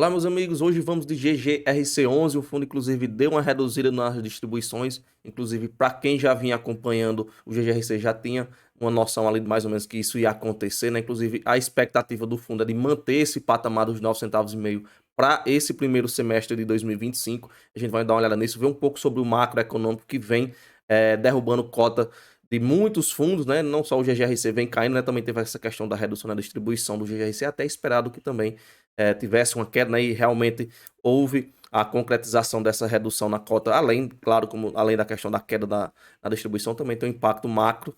Olá, meus amigos. Hoje vamos de GGRC11. O fundo, inclusive, deu uma reduzida nas distribuições. Inclusive, para quem já vinha acompanhando o GGRC, já tinha uma noção ali de mais ou menos que isso ia acontecer, né? Inclusive, a expectativa do fundo é de manter esse patamar dos 9,5 centavos para esse primeiro semestre de 2025. A gente vai dar uma olhada nisso, ver um pouco sobre o macroeconômico que vem derrubando cota de muitos fundos, né? Não só o GGRC vem caindo, né? Também teve essa questão da redução na distribuição do GGRC, até esperado que também tivesse uma queda, né? E realmente houve a concretização dessa redução na cota, além, claro, além da questão da queda na distribuição, também tem um impacto macro,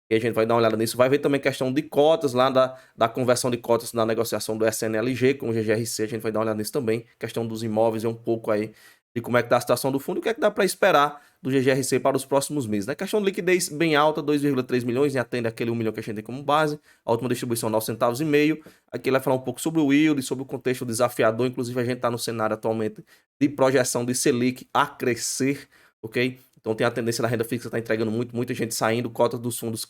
e a gente vai dar uma olhada nisso. Vai ver também questão de cotas lá, da conversão de cotas na negociação do SNLG com o GGRC, a gente vai dar uma olhada nisso também. Questão dos imóveis e um pouco aí de como é que está a situação do fundo e o que é que dá para esperar do GGRC para os próximos meses, né? Questão de liquidez bem alta, 2,3 milhões, e atende aquele 1 milhão que a gente tem como base. A última distribuição, 9 centavos e meio. Aqui ele vai falar um pouco sobre o yield, sobre o contexto desafiador. Inclusive, a gente está no cenário atualmente de projeção de Selic a crescer, ok? Então tem a tendência da renda fixa estar entregando muita gente saindo, cotas dos fundos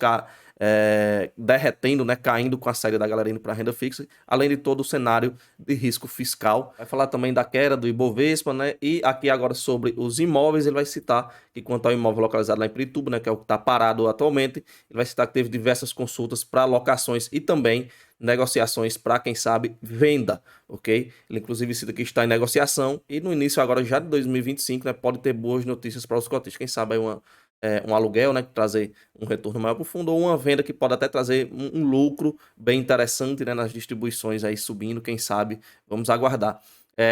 derretendo, né, caindo com a saída da galera indo para a renda fixa, além de todo o cenário de risco fiscal. Vai falar também da queda do Ibovespa, né, e aqui agora sobre os imóveis, ele vai citar que quanto ao imóvel localizado lá em Pirituba, né, que é o que está parado atualmente, ele vai citar que teve diversas consultas para locações e também negociações para, quem sabe, venda, ok? Ele inclusive cita que está em negociação e no início agora já de 2025, né, pode ter boas notícias para os cotistas. Quem sabe aí um aluguel, né, que trazer um retorno maior para o fundo, ou uma venda que pode até trazer um lucro bem interessante, né, nas distribuições aí subindo, quem sabe, vamos aguardar.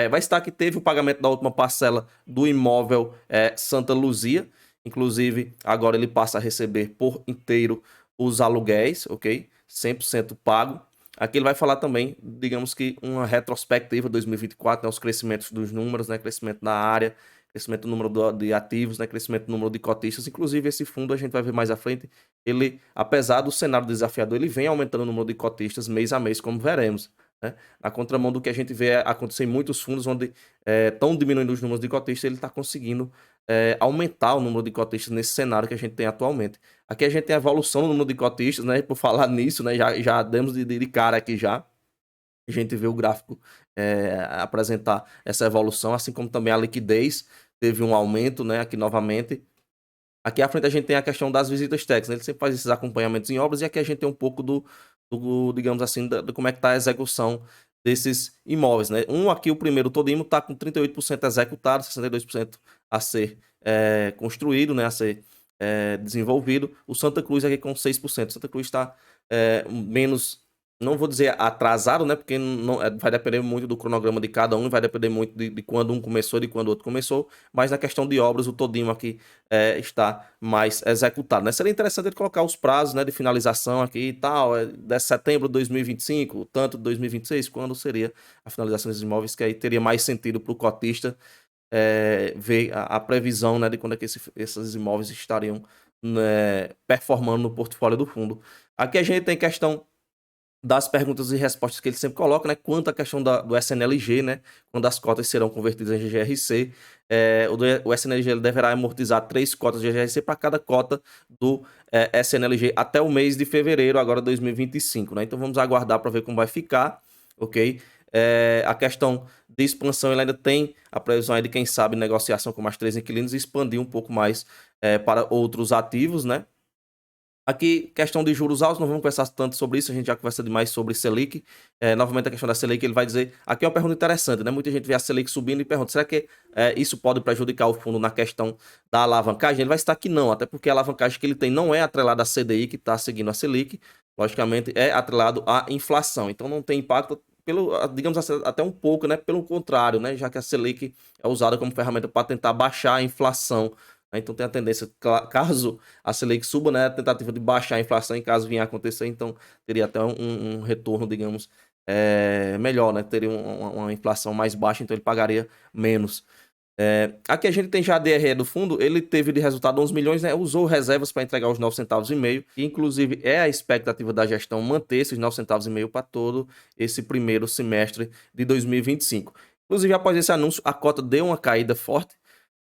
Vai estar que teve o pagamento da última parcela do imóvel Santa Luzia, inclusive agora ele passa a receber por inteiro os aluguéis, ok? 100% pago. Aqui ele vai falar também, digamos que uma retrospectiva 2024, né, os crescimentos dos números, né, crescimento na área, crescimento do número de ativos, né, crescimento do número de cotistas. Inclusive esse fundo a gente vai ver mais à frente, ele, apesar do cenário desafiador, ele vem aumentando o número de cotistas mês a mês, como veremos, né? Na contramão do que a gente vê acontecer em muitos fundos onde estão diminuindo os números de cotistas, ele está conseguindo aumentar o número de cotistas nesse cenário que a gente tem atualmente. Aqui a gente tem a evolução do número de cotistas, né? Por falar nisso, né? Já demos de cara aqui já. A gente vê o gráfico apresentar essa evolução, assim como também a liquidez teve um aumento, né? Aqui novamente. Aqui à frente a gente tem a questão das visitas técnicas, né? Ele sempre faz esses acompanhamentos em obras, e aqui a gente tem um pouco digamos assim, de como é que está a execução desses imóveis, né? Aqui, o primeiro, o Todimo, está com 38% executado, 62% a ser construído, né? A ser desenvolvido. O Santa Cruz aqui com 6%. Santa Cruz está menos, não vou dizer atrasado, né? Porque não, vai depender muito do cronograma de cada um, vai depender muito de quando um começou, de quando o outro começou, mas na questão de obras, o Todimo aqui está mais executado, né? Seria interessante ele colocar os prazos, né, de finalização aqui e tal, de setembro de 2025, tanto de 2026, quando seria a finalização desses imóveis, que aí teria mais sentido para o cotista ver a previsão, né, de quando é que esses imóveis estariam, né, performando no portfólio do fundo. Aqui a gente tem questão das perguntas e respostas que ele sempre coloca, né? Quanto à questão do SNLG, né? Quando as cotas serão convertidas em GGRC, o SNLG ele deverá amortizar 3 cotas de GGRC para cada cota do SNLG até o mês de fevereiro, agora 2025, né? Então vamos aguardar para ver como vai ficar, ok? A questão de expansão, ele ainda tem a previsão aí de, quem sabe, negociação com mais 3 inquilinos e expandir um pouco mais para outros ativos, né? Aqui, questão de juros altos, não vamos conversar tanto sobre isso, a gente já conversa demais sobre Selic. Novamente, a questão da Selic, ele vai dizer... Aqui é uma pergunta interessante, né? Muita gente vê a Selic subindo e pergunta, será que isso pode prejudicar o fundo na questão da alavancagem? Ele vai estar que não, até porque a alavancagem que ele tem não é atrelada à CDI, que está seguindo a Selic, logicamente é atrelado à inflação, então não tem impacto, digamos assim, até um pouco, né? Pelo contrário, né? Já que a Selic é usada como ferramenta para tentar baixar a inflação, né? Então tem a tendência, caso a Selic suba, né, a tentativa de baixar a inflação, em caso venha a acontecer, então teria até um retorno, digamos, melhor, né? Teria uma inflação mais baixa, então ele pagaria menos. Aqui a gente tem já a DRE do fundo, ele teve de resultado 11 milhões, né? Usou reservas para entregar os 9 centavos e meio, e inclusive é a expectativa da gestão manter esses 9 centavos e meio para todo esse primeiro semestre de 2025. Inclusive, após esse anúncio, a cota deu uma caída forte.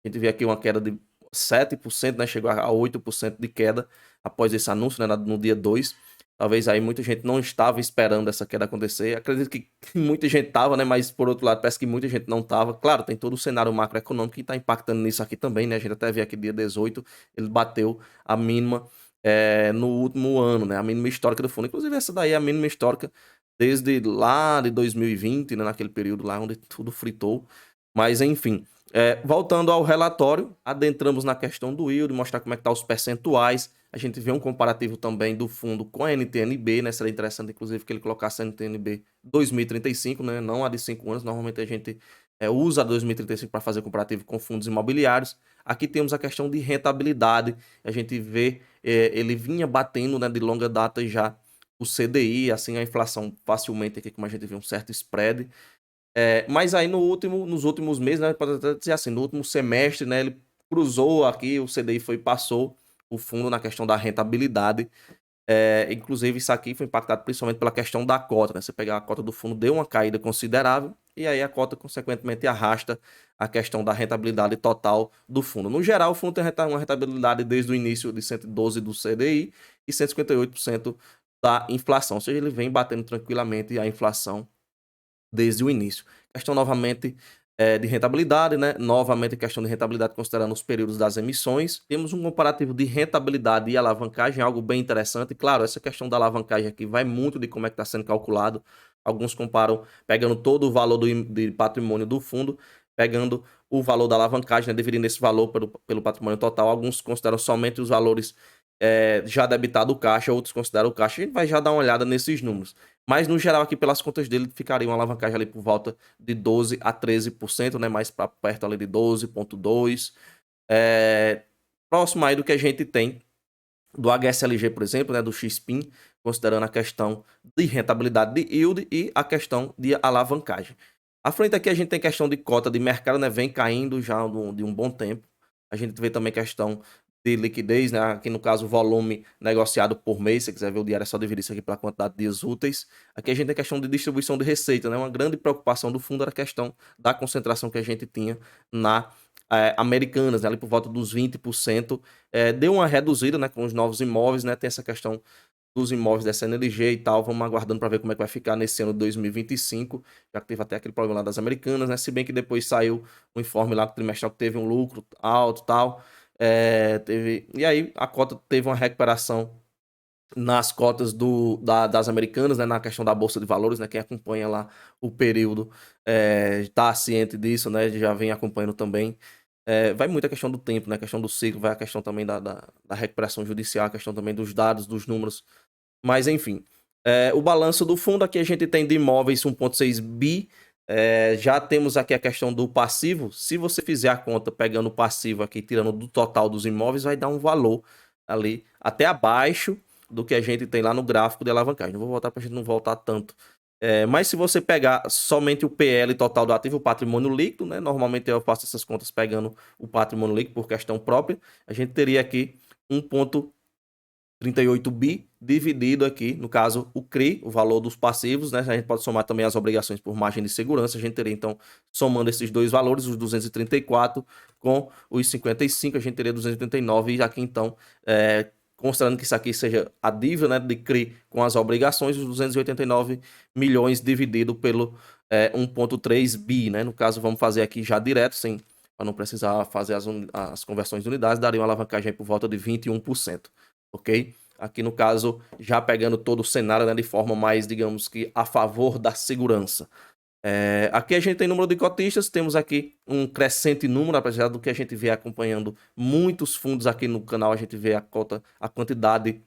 A gente vê aqui uma queda de 7%, né? Chegou a 8% de queda após esse anúncio, né? No dia 2. Talvez aí muita gente não estava esperando essa queda acontecer. Acredito que muita gente estava, né? Mas por outro lado, parece que muita gente não estava. Claro, tem todo o cenário macroeconômico que está impactando nisso aqui também, né? A gente até vê aqui dia 18, ele bateu a mínima no último ano, né? A mínima histórica do fundo. Inclusive, essa daí é a mínima histórica desde lá de 2020, né? Naquele período lá onde tudo fritou. Mas enfim. Voltando ao relatório, adentramos na questão do yield, mostrar como é que tá os percentuais. A gente vê um comparativo também do fundo com a NTN-B, né? Seria interessante, inclusive, que ele colocasse a NTN-B 2035, né? Não a de 5 anos. Normalmente a gente usa a 2035 para fazer comparativo com fundos imobiliários. Aqui temos a questão de rentabilidade. A gente vê, ele vinha batendo, né, de longa data já o CDI, assim, a inflação facilmente aqui, como a gente vê, um certo spread. Mas aí nos últimos meses, né, pode até dizer assim, no último semestre, né, ele cruzou aqui, o CDI passou o fundo na questão da rentabilidade. Inclusive, isso aqui foi impactado principalmente pela questão da cota, né? Você pegar a cota do fundo, deu uma caída considerável, e aí a cota, consequentemente, arrasta a questão da rentabilidade total do fundo. No geral, o fundo tem uma rentabilidade desde o início de 112% do CDI e 158% da inflação, ou seja, ele vem batendo tranquilamente a inflação desde o início. Questão novamente de rentabilidade, né? Novamente questão de rentabilidade considerando os períodos das emissões. Temos um comparativo de rentabilidade e alavancagem, algo bem interessante. Claro, essa questão da alavancagem aqui vai muito de como é que está sendo calculado. Alguns comparam pegando todo o valor de patrimônio do fundo, pegando o valor da alavancagem, né? Dividindo esse valor pelo patrimônio total. Alguns consideram somente os valores já debitado o caixa, outros consideram o caixa. A gente vai já dar uma olhada nesses números. Mas, no geral, aqui pelas contas dele, ficaria uma alavancagem ali por volta de 12% a 13%, né? Mais para perto ali de 12,2%. Próximo aí do que a gente tem do HSLG, por exemplo, né? Do XPIN, considerando a questão de rentabilidade de yield e a questão de alavancagem. À frente aqui a gente tem questão de cota de mercado, né? Vem caindo já de um bom tempo. A gente vê também questão de liquidez, né? Aqui no caso, volume negociado por mês. Se você quiser ver o diário, é só dividir isso aqui pela quantidade de dias úteis. Aqui a gente tem questão de distribuição de receita, né? Uma grande preocupação do fundo era a questão da concentração que a gente tinha na Americanas, né? Ali por volta dos 20%. Deu uma reduzida, né? Com os novos imóveis, né? Tem essa questão dos imóveis dessa NLG e tal. Vamos aguardando para ver como é que vai ficar nesse ano de 2025, já que teve até aquele problema lá das Americanas, né? Se bem que depois saiu o informe lá trimestral que teve um lucro alto e tal. E aí a cota teve uma recuperação nas cotas das Americanas, né, na questão da Bolsa de Valores, né, quem acompanha lá o período está ciente disso, né, já vem acompanhando também. Vai muito a questão do tempo, né, a questão do ciclo, vai a questão também da recuperação judicial, a questão também dos dados, dos números, mas enfim. O balanço do fundo, aqui a gente tem de imóveis 1,6 bi, já temos aqui a questão do passivo. Se você fizer a conta pegando o passivo aqui, tirando do total dos imóveis, vai dar um valor ali até abaixo do que a gente tem lá no gráfico de alavancagem. Não vou voltar para a gente não voltar tanto. Mas se você pegar somente o PL total do ativo, o patrimônio líquido, né? Normalmente eu faço essas contas pegando o patrimônio líquido por questão própria. A gente teria aqui 1,38 bi dividido aqui, no caso, o CRI, o valor dos passivos, né? A gente pode somar também as obrigações por margem de segurança. A gente teria, então, somando esses dois valores, os 234 com os 55, a gente teria 289. E aqui, então, considerando que isso aqui seja a dívida, né, de CRI com as obrigações, os 289 milhões dividido pelo 1,3 bi, né? No caso, vamos fazer aqui já direto, para não precisar fazer as conversões de unidades, daria uma alavancagem aí por volta de 21%, ok? Aqui no caso, já pegando todo o cenário, né, de forma mais, digamos que, a favor da segurança. Aqui a gente tem número de cotistas, temos aqui um crescente número, apesar do que a gente vê acompanhando muitos fundos aqui no canal, a gente vê a quantidade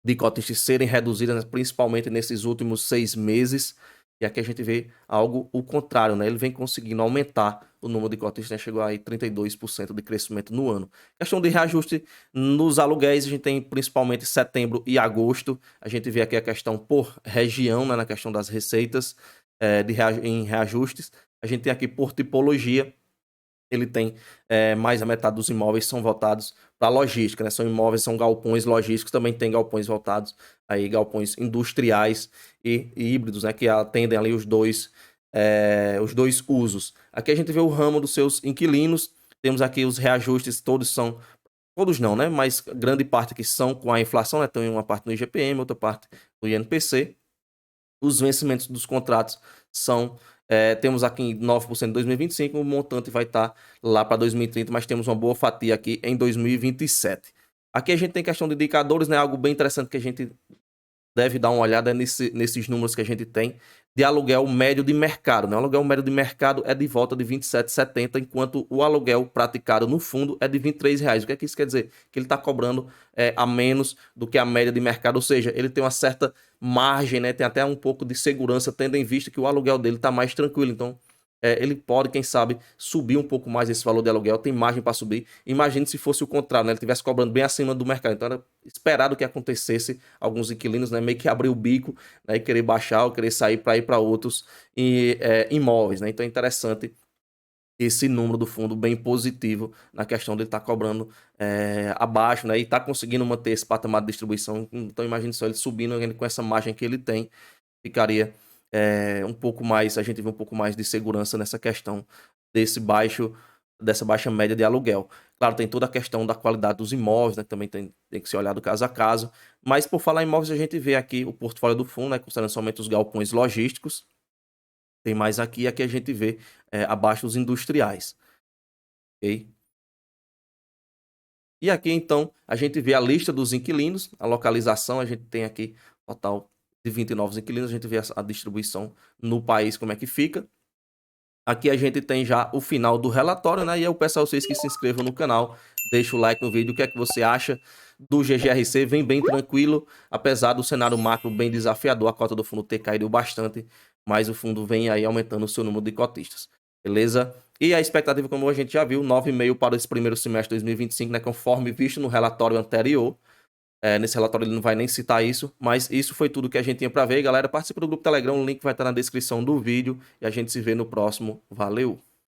de cotistas serem reduzidas, né, principalmente nesses últimos 6 meses, e aqui a gente vê algo o contrário, né? Ele vem conseguindo aumentar o número de cotistas, né? Chegou aí 32% de crescimento no ano. Questão de reajuste nos aluguéis, a gente tem principalmente setembro e agosto, a gente vê aqui a questão por região, né, na questão das receitas, em reajustes. A gente tem aqui por tipologia, ele tem mais a metade dos imóveis são voltados para logística, né? São imóveis, são galpões logísticos, também tem galpões voltados aí, galpões industriais e híbridos, né? Que atendem ali os dois usos. Aqui a gente vê o ramo dos seus inquilinos, temos aqui os reajustes, todos são todos não, né? Mas grande parte que são com a inflação, né? Tem uma parte no IGPM, outra parte no INPC. Os vencimentos dos contratos são, temos aqui em 9% em 2025, o montante vai estar lá para 2030, mas temos uma boa fatia aqui em 2027. Aqui a gente tem questão de indicadores, né? Algo bem interessante que a gente deve dar uma olhada nesses números que a gente tem de aluguel médio de mercado, né? O aluguel médio de mercado é de volta de R$ 27,70, enquanto o aluguel praticado no fundo é de R$ 23,00. O que é que isso quer dizer? Que ele está cobrando a menos do que a média de mercado, ou seja, ele tem uma certa margem, né? Tem até um pouco de segurança, tendo em vista que o aluguel dele está mais tranquilo. Então, ele pode, quem sabe, subir um pouco mais esse valor de aluguel, tem margem para subir. Imagine se fosse o contrário, né? Ele estivesse cobrando bem acima do mercado. Então era esperado que acontecesse alguns inquilinos, né, meio que abrir o bico, né, e querer baixar ou querer sair para ir para outros imóveis, né? Então é interessante esse número do fundo bem positivo na questão de ele estar cobrando abaixo, né? E estar conseguindo manter esse patamar de distribuição. Então imagine só ele subindo com essa margem que ele tem, ficaria um pouco mais, a gente vê um pouco mais de segurança nessa questão dessa baixa média de aluguel. Claro, tem toda a questão da qualidade dos imóveis, né, que também tem que ser olhado caso a caso, mas por falar em imóveis, a gente vê aqui o portfólio do fundo, né, considerando somente os galpões logísticos, tem mais aqui a gente vê abaixo os industriais, ok? E aqui, então, a gente vê a lista dos inquilinos, a localização, a gente tem aqui total de 29 inquilinos, a gente vê a distribuição no país, como é que fica. Aqui a gente tem já o final do relatório, né? E eu peço a vocês que se inscrevam no canal, deixa o like no vídeo, o que é que você acha do GGRC, vem bem tranquilo, apesar do cenário macro bem desafiador, a cota do fundo ter caído bastante, mas o fundo vem aí aumentando o seu número de cotistas, beleza? E a expectativa, como a gente já viu, 9,5 para esse primeiro semestre de 2025, né? Conforme visto no relatório anterior. Nesse relatório ele não vai nem citar isso, mas isso foi tudo que a gente tinha para ver. Galera, participa do grupo Telegram, o link vai estar na descrição do vídeo e a gente se vê no próximo. Valeu!